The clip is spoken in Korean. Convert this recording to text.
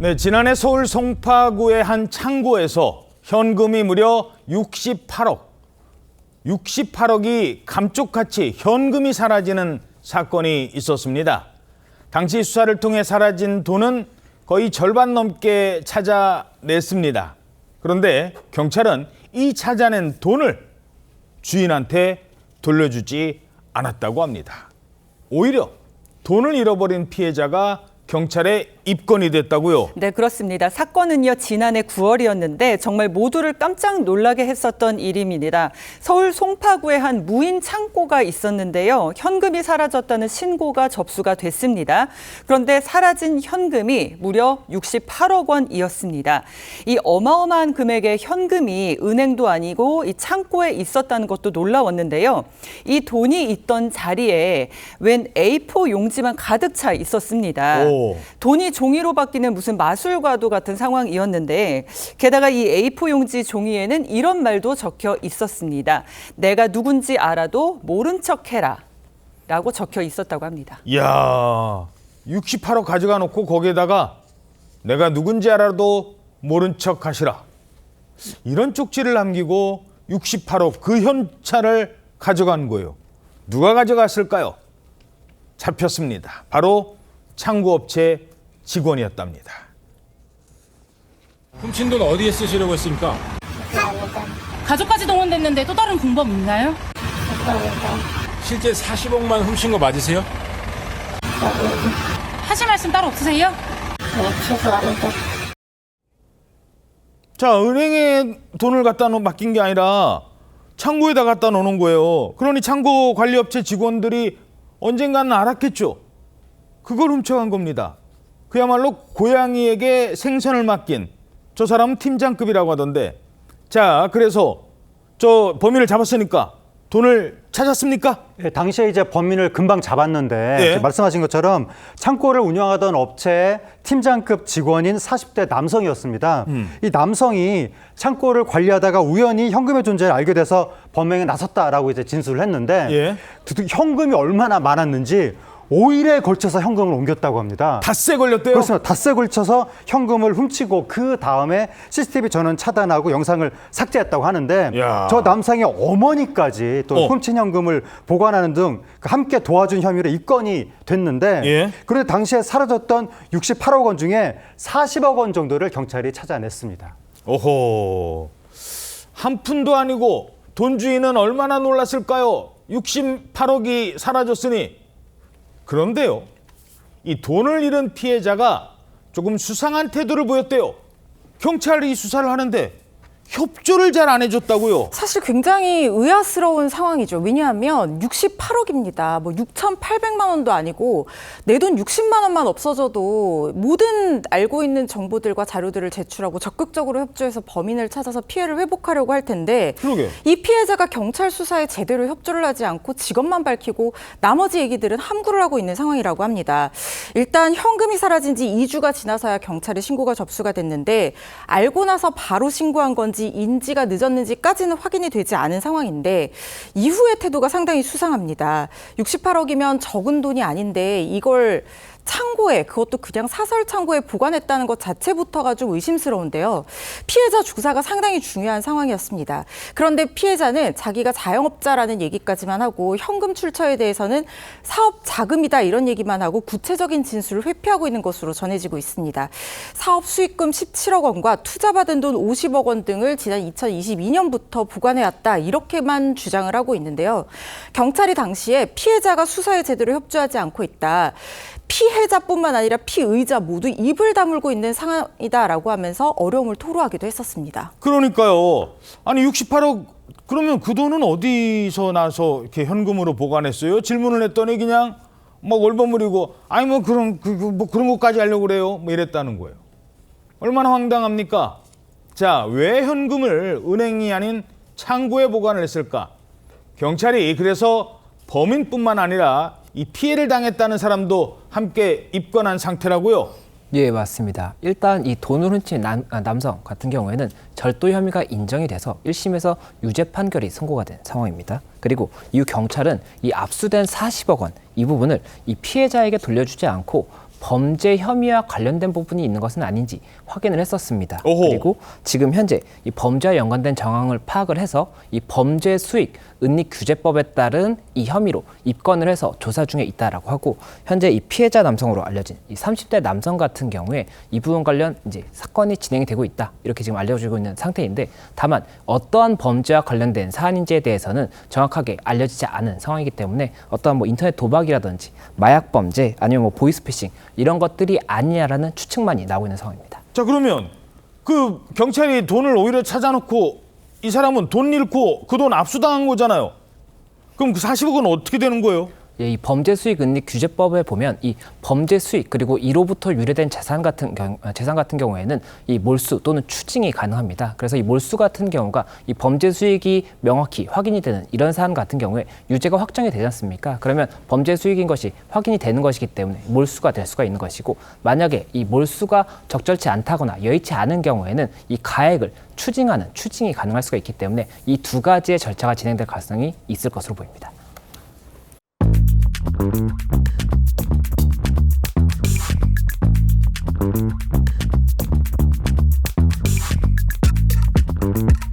네, 지난해 서울 송파구의 한 창고에서 현금이 무려 68억이 감쪽같이 현금이 사라지는 사건이 있었습니다. 당시 수사를 통해 사라진 돈은 거의 절반 넘게 찾아냈습니다. 그런데 경찰은 이 찾아낸 돈을 주인한테 돌려주지 않았다고 합니다. 오히려 돈을 잃어버린 피해자가 경찰에 입건이 됐다고요? 네, 그렇습니다. 사건은요, 지난해 9월이었는데 정말 모두를 깜짝 놀라게 했었던 일입니다. 서울 송파구에 한 무인 창고가 있었는데요. 현금이 사라졌다는 신고가 접수가 됐습니다. 그런데 사라진 현금이 무려 68억 원이었습니다. 이 어마어마한 금액의 현금이 은행도 아니고 이 창고에 있었다는 것도 놀라웠는데요. 이 돈이 있던 자리에 웬 A4 용지만 가득 차 있었습니다. 돈이 종이로 바뀌는 무슨 마술과도 같은 상황이었는데 게다가 이 A4 용지 종이에는 이런 말도 적혀 있었습니다. 내가 누군지 알아도 모른 척해라 라고 적혀 있었다고 합니다. 이야, 68억 가져가 놓고 거기에다가 내가 누군지 알아도 모른 척 하시라. 이런 쪽지를 남기고 68억 그 현찰을 가져간 거예요. 누가 가져갔을까요? 잡혔습니다. 바로 창고업체 직원이었답니다. 훔친 돈 어디에 쓰시려고 했습니까? 가족까지 동원됐는데 또 다른 방법 있나요? 실제 40억만 훔친 거 맞으세요? 하실 말씀 따로 없으세요? 자, 은행에 돈을 갖다 맡긴 게 아니라 창고에다 갖다 놓는 거예요. 그러니 창고 관리업체 직원들이 언젠가는 알았겠죠. 그걸 훔쳐간 겁니다. 그야말로 고양이에게 생선을 맡긴 저 사람은 팀장급이라고 하던데, 자, 그래서 저 범인을 잡았으니까 돈을 찾았습니까? 예, 당시에 이제 범인을 금방 잡았는데 예. 말씀하신 것처럼 창고를 운영하던 업체의 팀장급 직원인 40대 남성이었습니다. 이 남성이 창고를 관리하다가 우연히 현금의 존재를 알게 돼서 범행에 나섰다라고 이제 진술을 했는데 예. 현금이 얼마나 많았는지 5일에 걸쳐서 현금을 옮겼다고 합니다. 닷새 걸렸대요? 그렇습니다. 닷새 걸쳐서 현금을 훔치고 그 다음에 CCTV 전원 차단하고 영상을 삭제했다고 하는데 야. 저 남성의 어머니까지 또 훔친 현금을 보관하는 등 함께 도와준 혐의로 입건이 됐는데 예. 그런데 당시에 사라졌던 68억 원 중에 40억 원 정도를 경찰이 찾아냈습니다. 오호, 한 푼도 아니고 돈 주인은 얼마나 놀랐을까요? 68억이 사라졌으니. 그런데요, 이 돈을 잃은 피해자가 조금 수상한 태도를 보였대요. 경찰이 수사를 하는데 협조를 잘 안 해줬다고요? 사실 굉장히 의아스러운 상황이죠. 왜냐하면 68억입니다. 뭐 6,800만 원도 아니고 내 돈 60만 원만 없어져도 모든 알고 있는 정보들과 자료들을 제출하고 적극적으로 협조해서 범인을 찾아서 피해를 회복하려고 할 텐데 그러게. 이 피해자가 경찰 수사에 제대로 협조를 하지 않고 직업만 밝히고 나머지 얘기들은 함구를 하고 있는 상황이라고 합니다. 일단 현금이 사라진 지 2주가 지나서야 경찰에 신고가 접수가 됐는데 알고 나서 바로 신고한 건지 인지가 늦었는지까지는 확인이 되지 않은 상황인데 이후의 태도가 상당히 수상합니다. 68억이면 적은 돈이 아닌데 이걸 창고에, 그것도 그냥 사설 창고에 보관했다는 것 자체부터가 좀 의심스러운데요. 피해자 주사가 상당히 중요한 상황이었습니다. 그런데 피해자는 자기가 자영업자라는 얘기까지만 하고 현금 출처에 대해서는 사업 자금이다 이런 얘기만 하고 구체적인 진술을 회피하고 있는 것으로 전해지고 있습니다. 사업 수익금 17억 원과 투자받은 돈 50억 원 등을 지난 2022년부터 보관해왔다 이렇게만 주장을 하고 있는데요. 경찰이 당시에 피해자가 수사에 제대로 협조하지 않고 있다. 피해자뿐만 아니라 피의자 모두 입을 다물고 있는 상황이다라고 하면서 어려움을 토로하기도 했었습니다. 그러니까요. 아니 68억 그러면 그 돈은 어디서 나서 이렇게 현금으로 보관했어요? 질문을 했더니 그냥 막 얼버무리고 아니 뭐 그런 것까지 하려고 그래요. 뭐 이랬다는 거예요. 얼마나 황당합니까? 자, 왜 현금을 은행이 아닌 창고에 보관을 했을까? 경찰이 그래서 범인뿐만 아니라 이 피해를 당했다는 사람도 함께 입건한 상태라고요? 예, 맞습니다. 일단 이 돈을 훔친 남성 같은 경우에는 절도 혐의가 인정이 돼서 1심에서 유죄 판결이 선고가 된 상황입니다. 그리고 이후 경찰은 이 압수된 40억 원 이 부분을 이 피해자에게 돌려주지 않고 범죄 혐의와 관련된 부분이 있는 것은 아닌지 확인을 했었습니다. 오호. 그리고 지금 현재 이 범죄와 연관된 정황을 파악을 해서 이 범죄 수익 은닉 규제법에 따른 이 혐의로 입건을 해서 조사 중에 있다라고 하고, 현재 이 피해자 남성으로 알려진 이 30대 남성 같은 경우에 이 부분 관련 이제 사건이 진행이 되고 있다, 이렇게 지금 알려지고 있는 상태인데, 다만 어떠한 범죄와 관련된 사안인지에 대해서는 정확하게 알려지지 않은 상황이기 때문에 어떠한 뭐 인터넷 도박이라든지 마약 범죄 아니면 뭐 보이스피싱 이런 것들이 아니냐라는 추측만이 나오고 있는 상황입니다. 자, 그러면 그 경찰이 돈을 오히려 찾아놓고 이 사람은 돈 잃고 그 돈 압수당한 거잖아요. 그럼 그 40억은 어떻게 되는 거예요? 예, 이 범죄 수익 은닉 규제법에 보면 이 범죄 수익 그리고 이로부터 유래된 재산 같은 경우에는 이 몰수 또는 추징이 가능합니다. 그래서 이 몰수 같은 경우가 이 범죄 수익이 명확히 확인이 되는 이런 사안 같은 경우에 유죄가 확정이 되지 않습니까? 그러면 범죄 수익인 것이 확인이 되는 것이기 때문에 몰수가 될 수가 있는 것이고, 만약에 이 몰수가 적절치 않다거나 여의치 않은 경우에는 이 가액을 추징하는 추징이 가능할 수가 있기 때문에 이 두 가지의 절차가 진행될 가능성이 있을 것으로 보입니다. Thank you.